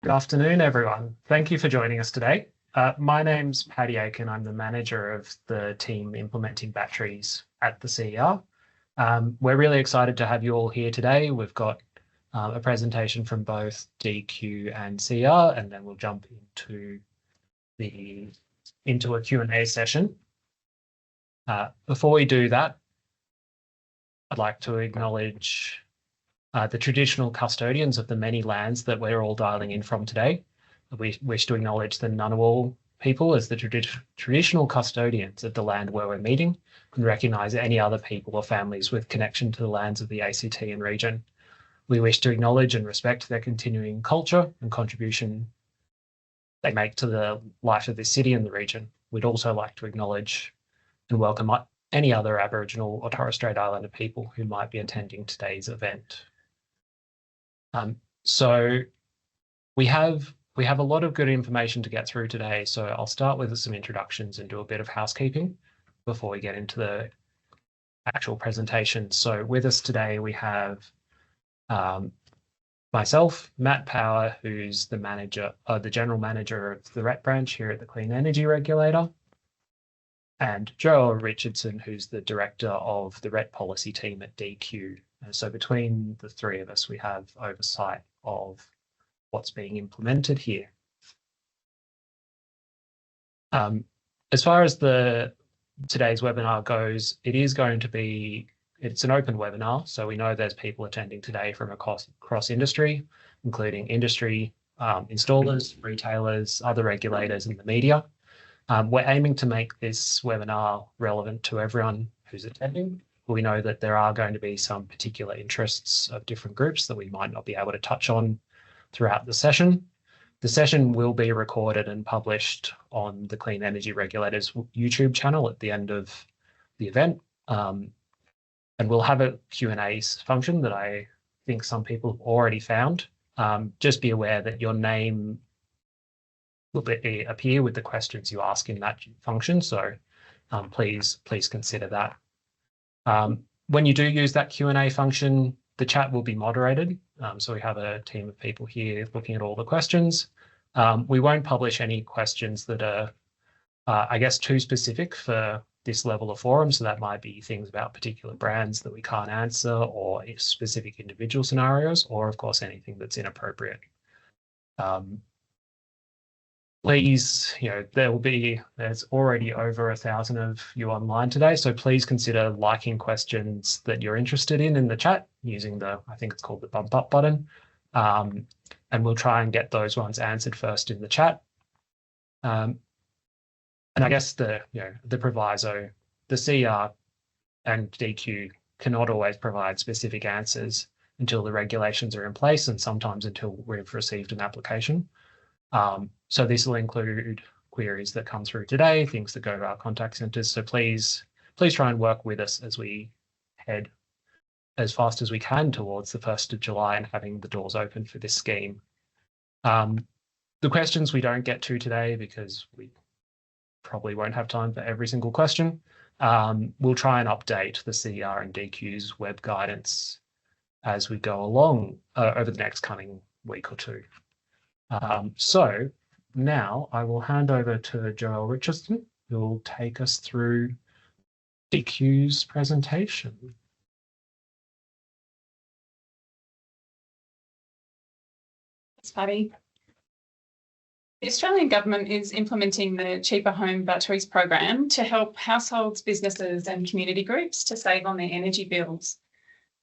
Good afternoon, everyone. Thank you for joining us today. My name's Paddy Aiken. I'm the manager of the team implementing batteries at the CER. We're really excited to have you all here today. We've got a presentation from both DQ and CER, and then we'll jump into a Q&A session. Before we do that, I'd like to acknowledge the traditional custodians of the many lands that we're all dialing in from today. We wish to acknowledge the Ngunnawal people as the traditional custodians of the land where we're meeting, and recognise any other people or families with connection to the lands of the ACT and region. We wish to acknowledge and respect their continuing culture and contribution they make to the life of this city and the region. We'd also like to acknowledge and welcome any other Aboriginal or Torres Strait Islander people who might be attending today's event. So we have a lot of good information to get through today. So I'll start with some introductions and do a bit of housekeeping before we get into the actual presentation. So with us today, we have myself, Matt Power, who's the general manager of the RET branch here at the Clean Energy Regulator, and Joel Richardson, who's the director of the RET policy team at DQ. So between the three of us, we have oversight of what's being implemented here. As far as today's webinar goes, it's an open webinar. So we know there's people attending today from across industry, including industry, installers, retailers, other regulators, and the media. We're aiming to make this webinar relevant to everyone who's attending. We know that there are going to be some particular interests of different groups that we might not be able to touch on throughout the session. The session will be recorded and published on the Clean Energy Regulator's YouTube channel at the end of the event. And we'll have a Q&A function that I think some people have already found. Just be aware that your name will appear with the questions you ask in that function. So please consider that. When you do use that Q&A function, the chat will be moderated. So we have a team of people here looking at all the questions. We won't publish any questions that are, I guess, too specific for this level of forum. So that might be things about particular brands that we can't answer, or specific individual scenarios, or of course, anything that's inappropriate. Please, there's already over 1,000 of you online today, so please consider liking questions that you're interested in the chat using I think it's called the bump up button. And we'll try and get those ones answered first in the chat. And I guess the proviso, the CER and DQ cannot always provide specific answers until the regulations are in place, and sometimes until we've received an application. So this will include queries that come through today, things that go to our contact centres. So please try and work with us as we head as fast as we can towards the 1st of July and having the doors open for this scheme. The questions we don't get to today, because we probably won't have time for every single question, we'll try and update the CER and DQ's web guidance as we go along over the next coming week or two. So now I will hand over to Joel Richardson, who will take us through DQ's presentation. Thanks, Paddy. The Australian Government is implementing the Cheaper Home Batteries program to help households, businesses and community groups to save on their energy bills.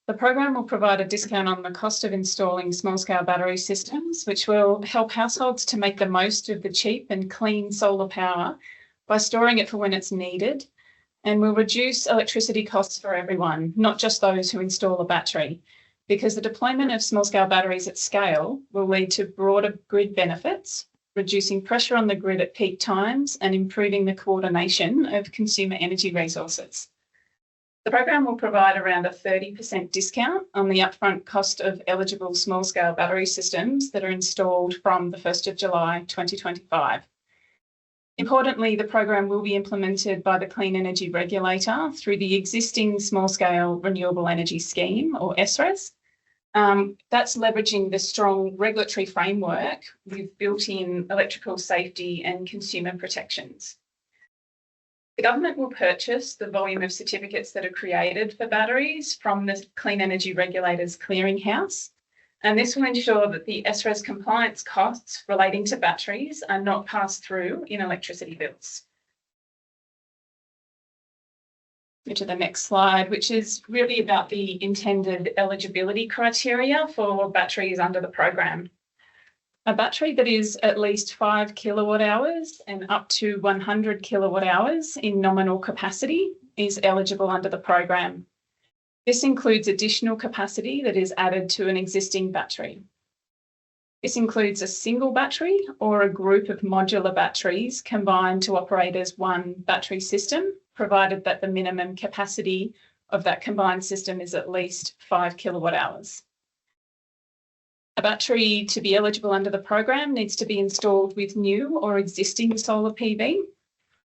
The program will provide a discount on the cost of installing small-scale battery systems, which will help households to make the most of the cheap and clean solar power by storing it for when it's needed, and will reduce electricity costs for everyone, not just those who install a battery, because the deployment of small-scale batteries at scale will lead to broader grid benefits, reducing pressure on the grid at peak times and improving the coordination of consumer energy resources. The program will provide around a 30% discount on the upfront cost of eligible small-scale battery systems that are installed from the 1st of July 2025. Importantly, the program will be implemented by the Clean Energy Regulator through the existing Small-Scale Renewable Energy Scheme, or SRES, That's leveraging the strong regulatory framework with built-in electrical safety and consumer protections. The government will purchase the volume of certificates that are created for batteries from the Clean Energy Regulator's clearinghouse, and this will ensure that the SRES compliance costs relating to batteries are not passed through in electricity bills. To the next slide, which is really about the intended eligibility criteria for batteries under the program. A battery that is at least 5 kilowatt hours and up to 100 kilowatt hours in nominal capacity is eligible under the program. This includes additional capacity that is added to an existing battery. This includes a single battery or a group of modular batteries combined to operate as one battery system, provided that the minimum capacity of that combined system is at least 5 kilowatt hours. A battery to be eligible under the program needs to be installed with new or existing solar PV,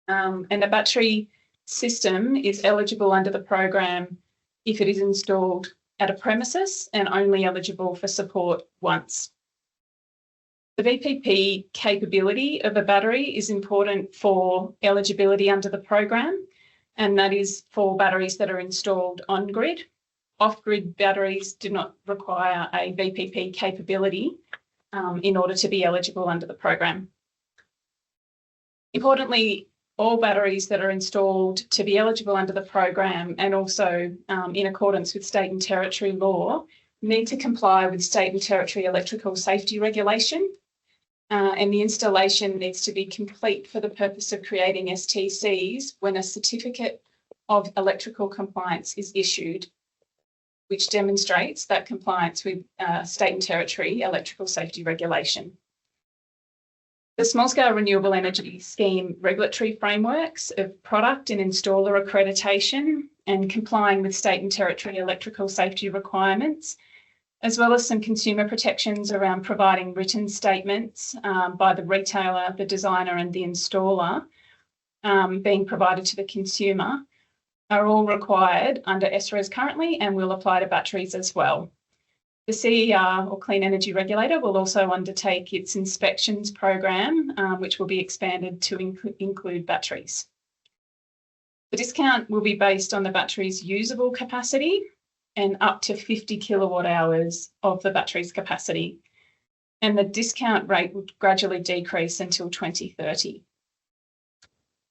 and a battery system is eligible under the program if it is installed at a premises and only eligible for support once. The VPP capability of a battery is important for eligibility under the program, and that is for batteries that are installed on grid. Off-grid batteries do not require a VPP capability in order to be eligible under the program. Importantly, all batteries that are installed to be eligible under the program and also in accordance with state and territory law need to comply with state and territory electrical safety regulation, and the installation needs to be complete for the purpose of creating STCs when a certificate of electrical compliance is issued, which demonstrates that compliance with state and territory electrical safety regulation. The small-scale renewable energy scheme regulatory frameworks of product and installer accreditation and complying with state and territory electrical safety requirements, as well as some consumer protections around providing written statements by the retailer, the designer and the installer being provided to the consumer, are all required under SRES currently and will apply to batteries as well. The CER, or Clean Energy Regulator, will also undertake its inspections program, which will be expanded to include batteries. The discount will be based on the battery's usable capacity and up to 50 kilowatt hours of the battery's capacity. And the discount rate will gradually decrease until 2030.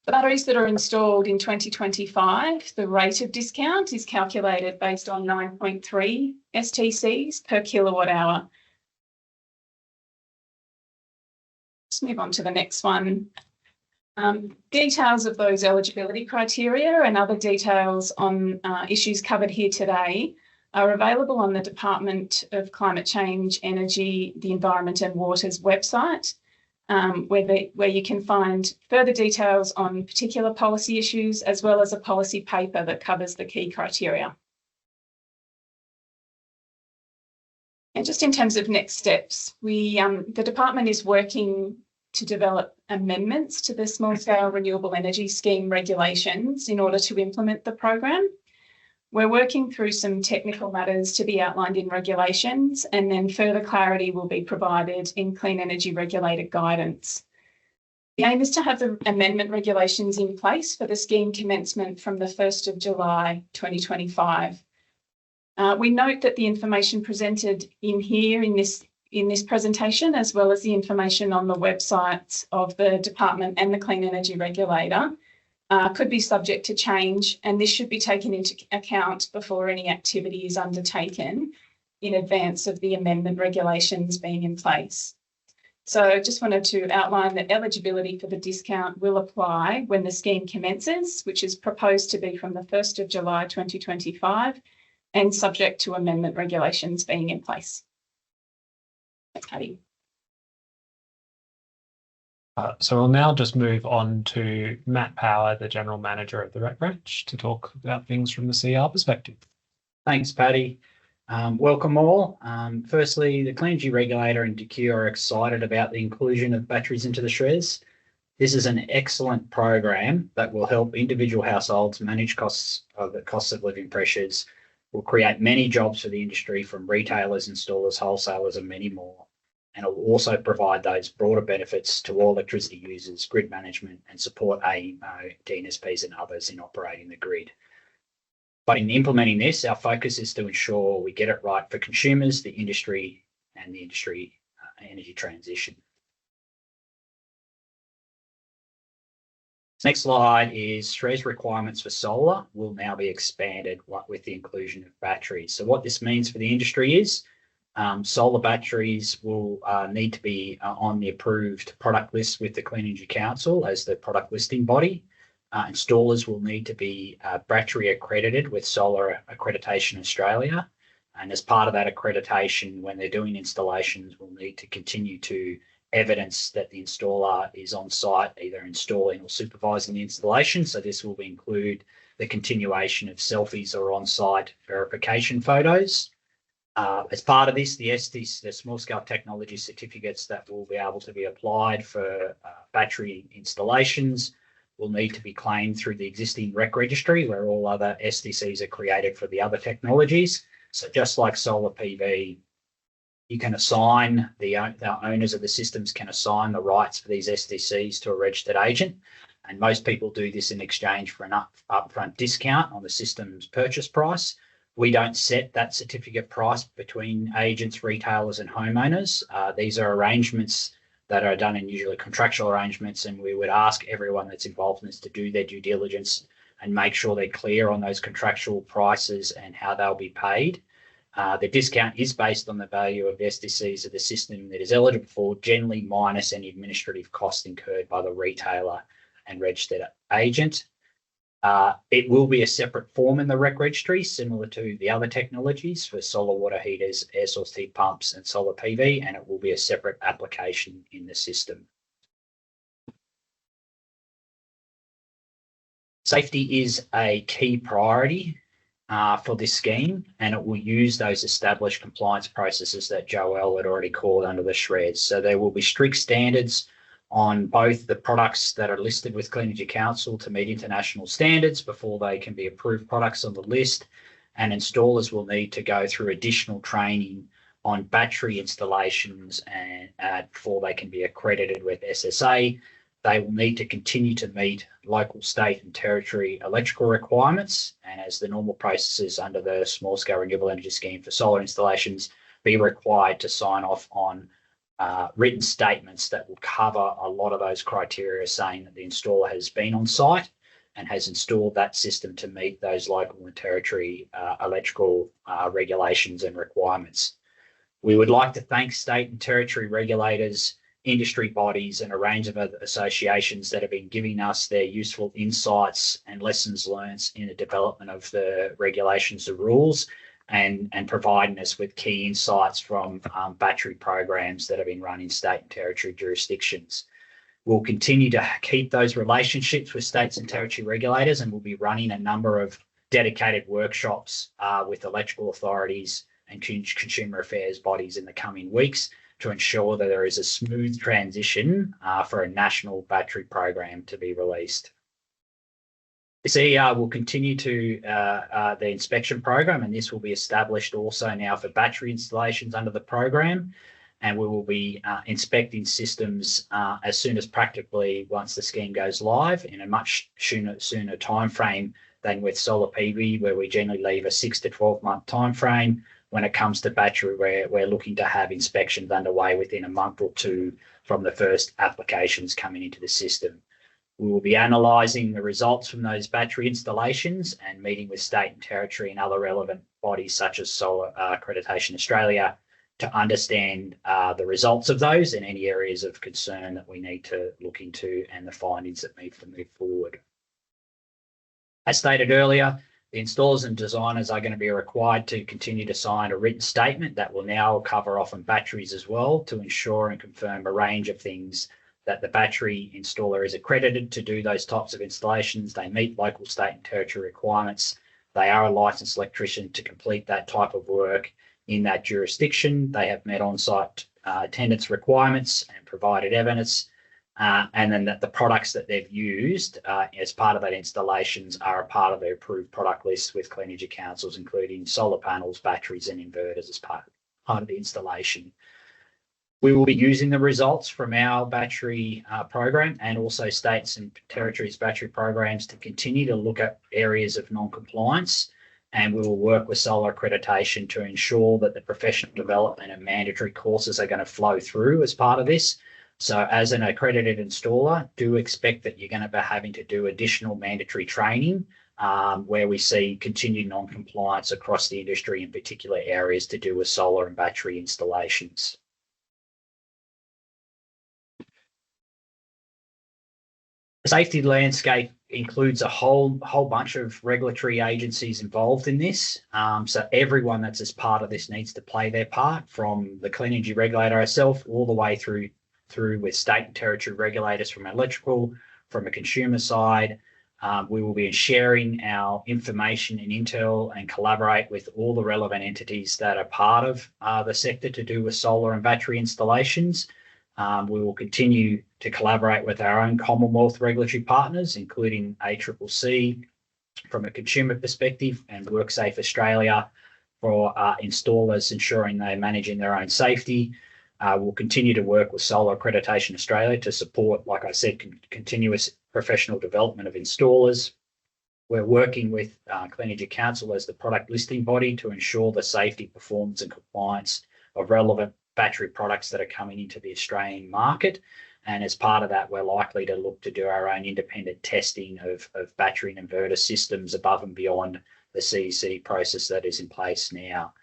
The batteries that are installed in 2025, the rate of discount is calculated based on 9.3 STCs per kilowatt hour. Let's move on to the next one. Details of those eligibility criteria and other details on issues covered here today are available on the Department of Climate Change, Energy, the Environment and Water's website, where you can find further details on particular policy issues, as well as a policy paper that covers the key criteria. And just in terms of next steps, the department is working to develop amendments to the small-scale renewable energy scheme regulations in order to implement the program. We're working through some technical matters to be outlined in regulations, and then further clarity will be provided in Clean Energy Regulator guidance. The aim is to have the amendment regulations in place for the scheme commencement from the 1st of July 2025. We note that the information presented in this presentation, as well as the information on the websites of the department and the Clean Energy Regulator, could be subject to change, and this should be taken into account before any activity is undertaken in advance of the amendment regulations being in place. So I just wanted to outline that eligibility for the discount will apply when the scheme commences, which is proposed to be from the 1st of July 2025 and subject to amendment regulations being in place. Thanks, Patty. So we'll now just move on to Matt Power, the General Manager of the REC branch, to talk about things from the CR perspective. Thanks, Patty. Welcome all. Firstly, the Clean Energy Regulator and DECU are excited about the inclusion of batteries into the SRES. This is an excellent program that will help individual households manage costs of living pressures will create many jobs for the industry, from retailers, installers, wholesalers, and many more. And it will also provide those broader benefits to all electricity users, grid management, and support AEMO, DNSPs, and others in operating the grid. But in implementing this, our focus is to ensure we get it right for consumers, the industry, and the industry energy transition. Next slide is SHRES requirements for solar will now be expanded with the inclusion of batteries. So what this means for the industry is solar batteries will need to be on the approved product list with the Clean Energy Council as the product listing body. Installers will need to be battery accredited with Solar Accreditation Australia. And as part of that accreditation, when they're doing installations, will need to continue to evidence that the installer is on site, either installing or supervising the installation. So this will include the continuation of selfies or on-site verification photos. As part of this, the STC, the small scale technology certificates that will be able to be applied for battery installations will need to be claimed through the existing REC registry, where all other STCs are created for the other technologies. So just like solar PV, you can assign, the owners of the systems can assign the rights for these STCs to a registered agent. And most people do this in exchange for an upfront discount on the system's purchase price. We don't set that certificate price between agents, retailers, and homeowners. These are arrangements that are done in usually contractual arrangements, and we would ask everyone that's involved in this to do their due diligence and make sure they're clear on those contractual prices and how they'll be paid. The discount is based on the value of the STCs of the system that is eligible for, generally minus any administrative costs incurred by the retailer and registered agent. It will be a separate form in the REC registry, similar to the other technologies for solar water heaters, air source heat pumps, and solar PV, and it will be a separate application in the system. Safety is a key priority for this scheme, and it will use those established compliance processes that Joelle had already called under the SHRES. So there will be strict standards on both the products that are listed with Clean Energy Council to meet international standards before they can be approved products on the list, and installers will need to go through additional training on battery installations and before they can be accredited with SSA. They will need to continue to meet local, state and territory electrical requirements, and as the normal processes under the Small Scale Renewable Energy Scheme for solar installations, be required to sign off on written statements that will cover a lot of those criteria, saying that the installer has been on site and has installed that system to meet those local and territory electrical regulations and requirements. We would like to thank state and territory regulators, industry bodies, and a range of other associations that have been giving us their useful insights and lessons learned in the development of the regulations and rules, and providing us with key insights from battery programs that have been run in state and territory jurisdictions. We'll continue to keep those relationships with states and territory regulators, and we'll be running a number of dedicated workshops with electrical authorities and consumer affairs bodies in the coming weeks to ensure that there is a smooth transition for a national battery program to be released. This ER will continue to the inspection program, and this will be established also now for battery installations under the program. And we will be inspecting systems as soon as practically once the scheme goes live, in a much sooner time frame than with solar PV, where we generally leave a 6 to 12 month time frame. When it comes to battery, we're looking to have inspections underway within a month or two from the first applications coming into the system. We will be analysing the results from those battery installations and meeting with state and territory and other relevant bodies such as Solar Accreditation Australia to understand the results of those and any areas of concern that we need to look into and the findings that need to move forward. As stated earlier, the installers and designers are going to be required to continue to sign a written statement that will now cover off on batteries as well, to ensure and confirm a range of things, that the battery installer is accredited to do those types of installations, they meet local, state and territory requirements, they are a licensed electrician to complete that type of work in that jurisdiction, they have met on-site attendance requirements and provided evidence and then that the products that they've used as part of that installations are a part of their approved product list with Clean Energy Councils, including solar panels, batteries, and inverters as part of the installation. We will be using the results from our battery program and also states and territories battery programs to continue to look at areas of non-compliance, and we will work with solar accreditation to ensure that the professional development and mandatory courses are going to flow through as part of this. So as an accredited installer, do expect that you're going to be having to do additional mandatory training where we see continued non-compliance across the industry in particular areas to do with solar and battery installations. The safety landscape includes a whole bunch of regulatory agencies involved in this. So everyone that's as part of this needs to play their part, from the Clean Energy Regulator itself all the way through with state and territory regulators from electrical, from a consumer side. We will be sharing our information and intel and collaborate with all the relevant entities that are part of the sector to do with solar and battery installations. We will continue to collaborate with our own Commonwealth regulatory partners, including ACCC from a consumer perspective and WorkSafe Australia for installers ensuring they're managing their own safety. We'll continue to work with Solar Accreditation Australia to support, like I said, continuous professional development of installers. We're working with Clean Energy Council as the product listing body to ensure the safety, performance and compliance of relevant battery products that are coming into the Australian market. And as part of that, we're likely to look to do our own independent testing of battery and inverter systems above and beyond the CEC process that is in place now.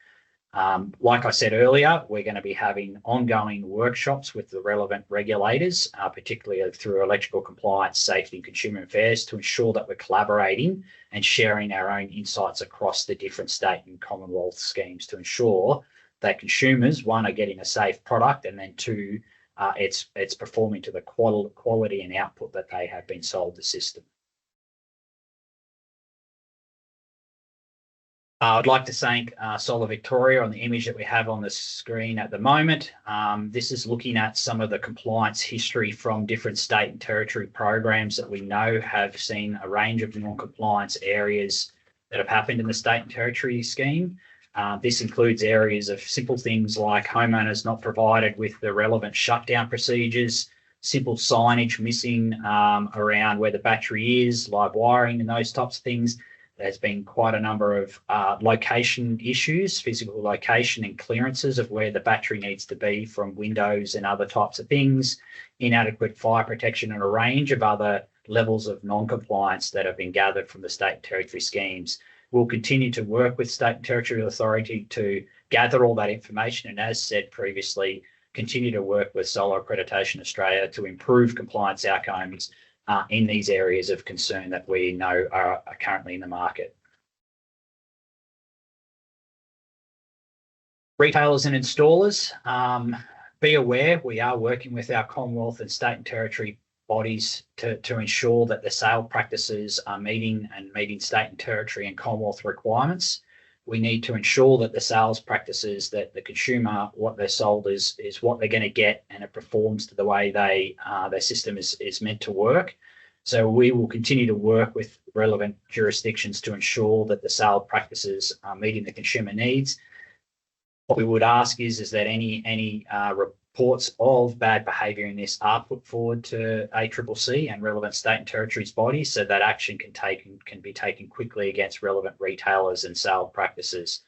Like I said earlier, we're going to be having ongoing workshops with the relevant regulators, particularly through electrical compliance, safety and consumer affairs, to ensure that we're collaborating and sharing our own insights across the different state and Commonwealth schemes to ensure that consumers, one, are getting a safe product, and then two, it's performing to the quality and output that they have been sold the system. I'd like to thank Solar Victoria on the image that we have on the screen at the moment. This is looking at some of the compliance history from different state and territory programs that we know have seen a range of non-compliance areas that have happened in the state and territory scheme. This includes areas of simple things like homeowners not provided with the relevant shutdown procedures, simple signage missing around where the battery is, live wiring and those types of things. There's been quite a number of location issues, physical location and clearances of where the battery needs to be from windows and other types of things, inadequate fire protection and a range of other levels of non-compliance that have been gathered from the state and territory schemes. We'll continue to work with state and territorial authority to gather all that information and, as said previously, continue to work with Solar Accreditation Australia to improve compliance outcomes in these areas of concern that we know are currently in the market. Retailers and installers, be aware we are working with our Commonwealth and state and territory bodies to ensure that the sale practices are meeting state and territory and Commonwealth requirements. We need to ensure that the sales practices that the consumer, what they're sold is what they're going to get, and it performs to the way their system is meant to work. So we will continue to work with relevant jurisdictions to ensure that the sale practices are meeting the consumer needs. What we would ask is that any reports of bad behaviour in this are put forward to ACCC and relevant state and territories bodies, so that action can be taken quickly against relevant retailers and sale practices.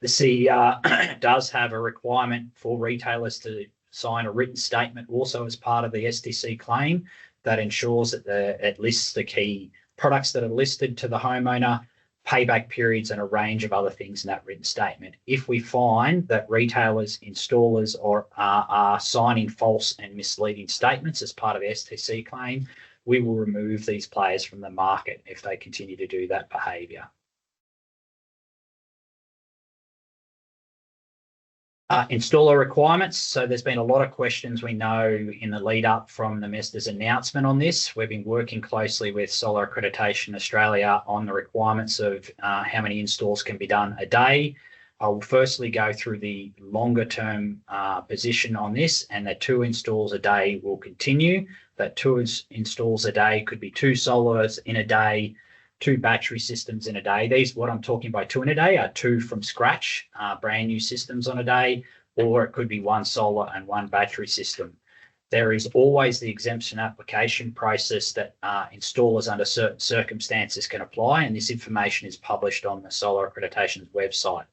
The CER does have a requirement for retailers to sign a written statement also as part of the STC claim that ensures that it lists the key products that are listed to the homeowner, payback periods and a range of other things in that written statement. If we find that retailers, installers are signing false and misleading statements as part of the STC claim, we will remove these players from the market if they continue to do that behaviour. Installer requirements. So there's been a lot of questions we know in the lead up from the MESTA's announcement on this. We've been working closely with Solar Accreditation Australia on the requirements of how many installs can be done a day. I will firstly go through the longer term position on this, and that 2 installs a day will continue. that two installs a day could be 2 solars in a day, 2 battery systems in a day. These, what I'm talking by 2 in a day, are 2 from scratch, brand new systems on a day, or it could be 1 solar and 1 battery system. There is always the exemption application process that installers under certain circumstances can apply, and this information is published on the Solar Accreditation's website.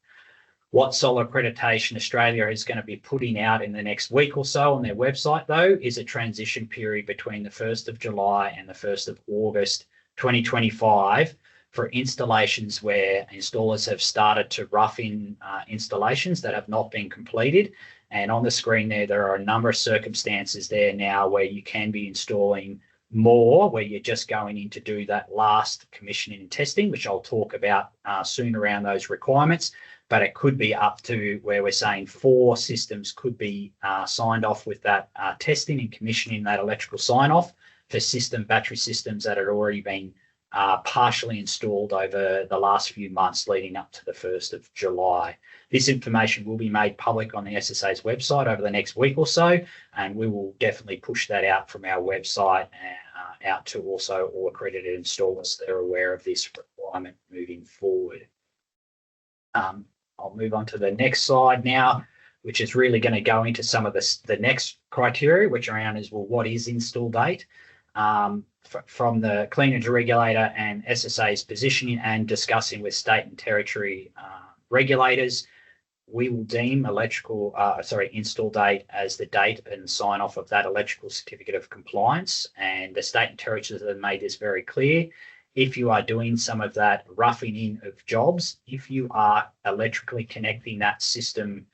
What Solar Accreditation Australia is going to be putting out in the next week or so on their website, though, is a transition period between the 1st of July and the 1st of August 2025 for installations where installers have started to rough in installations that have not been completed. And on the screen there are a number of circumstances there now where you can be installing more, where you're just going in to do that last commissioning and testing, which I'll talk about soon around those requirements. But it could be up to where we're saying 4 systems could be signed off with that testing and commissioning, that electrical sign off for battery systems that had already been partially installed over the last few months leading up to the 1st of July. This information will be made public on the SSA's website over the next week or so, and we will definitely push that out from our website out to also all accredited installers that are aware of this requirement moving forward. I'll move on to the next slide now, which is really going to go into some of the next criteria, which are around is, well, what is install date? From the Clean Energy Regulator and SSA's positioning and discussing with state and territory regulators, we will deem install date as the date and sign off of that electrical certificate of compliance. And the state and territories have made this very clear. If you are doing some of that roughing in of jobs, if you are electrically connecting that system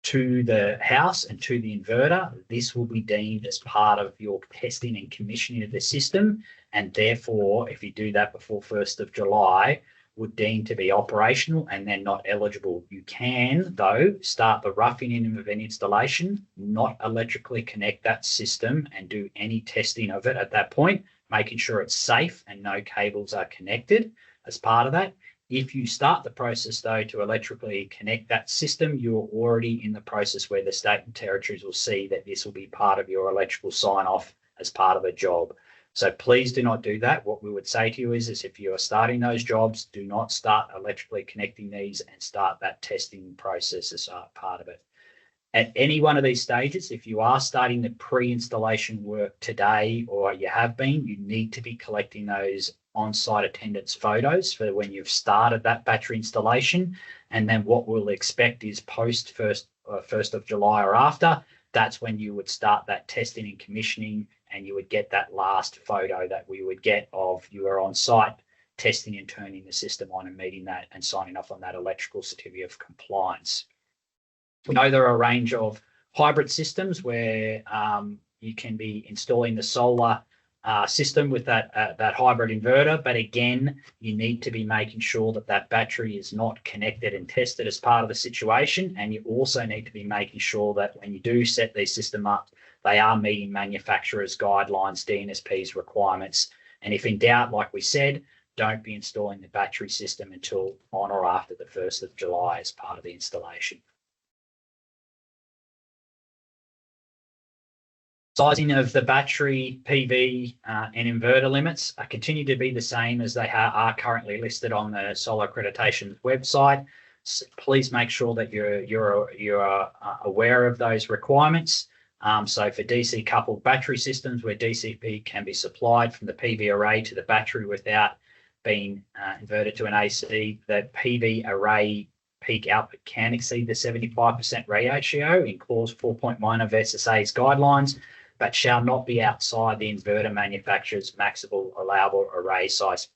to the house and to the inverter, this will be deemed as part of your testing and commissioning of the system. And therefore, if you do that before 1st of July, would deem to be operational and then not eligible. You can, though, start the roughing in of an installation, not electrically connect that system and do any testing of it at that point, making sure it's safe and no cables are connected as part of that. If you start the process, though, to electrically connect that system, you're already in the process where the state and territories will see that this will be part of your electrical sign-off as part of the job. So please do not do that. What we would say to you is if you are starting those jobs, do not start electrically connecting these and start that testing process as part of it. At any one of these stages, if you are starting the pre-installation work today, or you have been, you need to be collecting those on-site attendance photos for when you've started that battery installation. And then what we'll expect is post 1st of July or after, that's when you would start that testing and commissioning, and you would get that last photo that we would get of you are on site testing and turning the system on and meeting that and signing off on that electrical certificate of compliance. We know there are a range of hybrid systems where you can be installing the solar system with that hybrid inverter, but again, you need to be making sure that that battery is not connected and tested as part of the situation, and you also need to be making sure that when you do set these system up, they are meeting manufacturers' guidelines, DNSP's requirements, and if in doubt, like we said, don't be installing the battery system until on or after the 1st of July as part of the installation. Sizing of the battery, PV and inverter limits continue to be the same as they are currently listed on the Solar Accreditation website. So please make sure that you're aware of those requirements. So for DC coupled battery systems where DCP can be supplied from the PV array to the battery without being inverted to an AC, the PV array peak output can exceed the 75% ratio in clause 4.1 of SSA's guidelines, but shall not be outside the inverter manufacturer's maximum allowable array size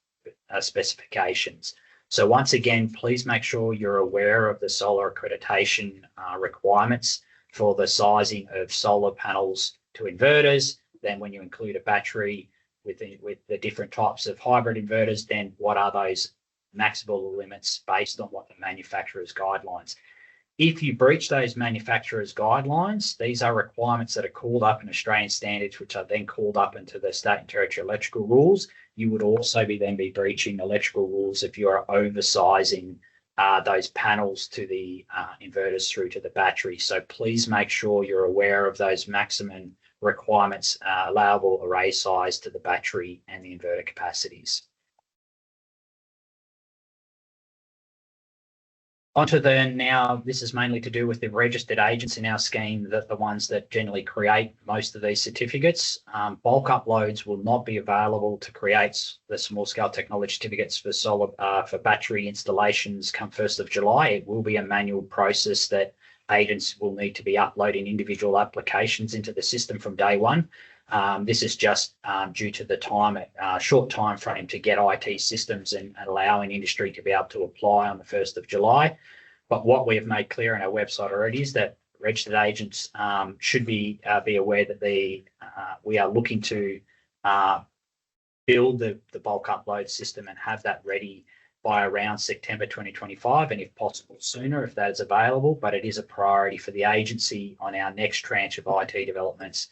specifications. So once again, please make sure you're aware of the Solar Accreditation requirements for the sizing of solar panels to inverters. Then when you include a battery with the different types of hybrid inverters, then what are those maximum limits based on what the manufacturer's guidelines? If you breach those manufacturer's guidelines, these are requirements that are called up in Australian standards, which are then called up into the state and territory electrical rules. You would also be breaching electrical rules if you are oversizing those panels to the inverters through to the battery. So please make sure you're aware of those maximum requirements, allowable array size to the battery and the inverter capacities. Onto now, this is mainly to do with the registered agents in our scheme, that the ones that generally create most of these certificates. Bulk uploads will not be available to create the small scale technology certificates for for battery installations come 1st of July. It will be a manual process that agents will need to be uploading individual applications into the system from day one. This is just due to the short time frame to get IT systems and allowing industry to be able to apply on the 1st of July. But what we have made clear on our website already is that registered agents should be aware that we are looking to build the bulk upload system and have that ready by around September 2025, and if possible sooner if that is available. But it is a priority for the agency on our next tranche of IT developments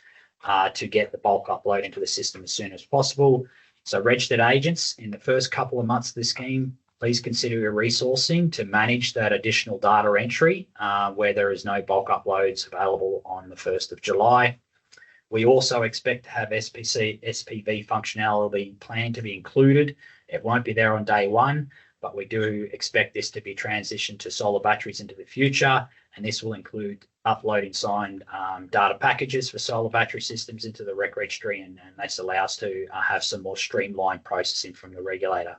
to get the bulk upload into the system as soon as possible. So registered agents, in the first couple of months of the scheme, please consider your resourcing to manage that additional data entry where there is no bulk uploads available on the 1st of July. We also expect to have SPV functionality planned to be included. It won't be there on day one, but we do expect this to be transitioned to solar batteries into the future. And this will include uploading signed data packages for solar battery systems into the REC registry, and this allows to have some more streamlined processing from the regulator.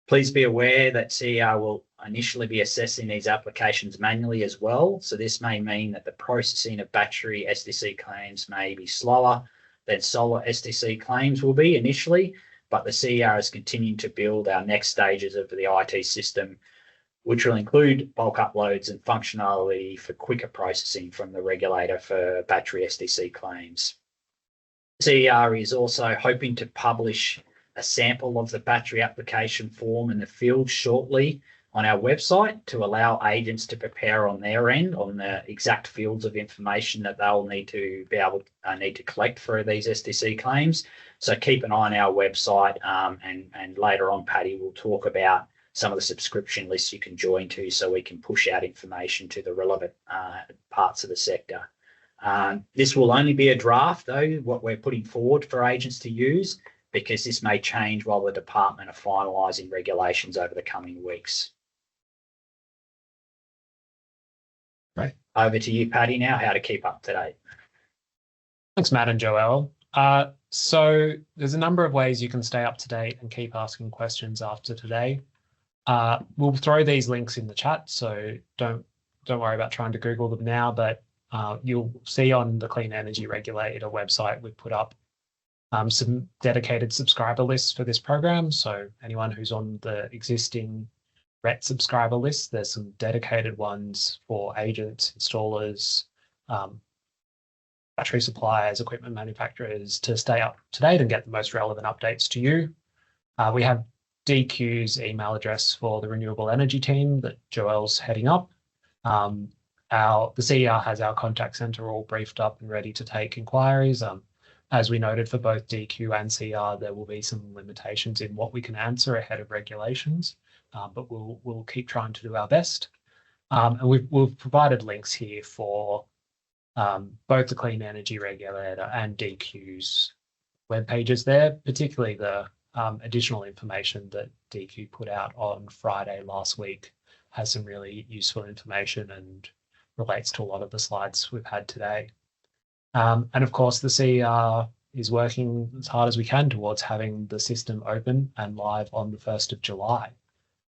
Please be aware that CER will initially be assessing these applications manually as well. So this may mean that the processing of battery SDC claims may be slower than solar SDC claims will be initially, but the CER is continuing to build our next stages of the IT system, which will include bulk uploads and functionality for quicker processing from the regulator for battery SDC claims. CER is also hoping to publish a sample of the battery application form in the field shortly on our website to allow agents to prepare on their end on the exact fields of information that they'll need to collect for these SDC claims. So keep an eye on our website, and later on, Paddy will talk about some of the subscription lists you can join to, so we can push out information to the relevant parts of the sector. This will only be a draft, though, what we're putting forward for agents to use, because this may change while the department are finalising regulations over the coming weeks. Right. Over to you, Paddy, now, how to keep up to date. Thanks, Matt and Joelle. So there's a number of ways you can stay up to date and keep asking questions after today. We'll throw these links in the chat, so don't worry about trying to Google them now, but you'll see on the Clean Energy Regulator website, we've put up some dedicated subscriber lists for this program. So anyone who's on the existing RET subscriber list, there's some dedicated ones for agents, installers, battery suppliers, equipment manufacturers to stay up to date and get the most relevant updates to you. We have DQ's email address for the renewable energy team that Joelle's heading up. The CER has our contact centre all briefed up and ready to take inquiries. As we noted for both DQ and CER, there will be some limitations in what we can answer ahead of regulations, but we'll keep trying to do our best. And we've provided links here for both the Clean Energy Regulator and DQ's web pages there, particularly the additional information that DQ put out on Friday last week has some really useful information and relates to a lot of the slides we've had today. And of course, the CER is working as hard as we can towards having the system open and live on the 1st of July.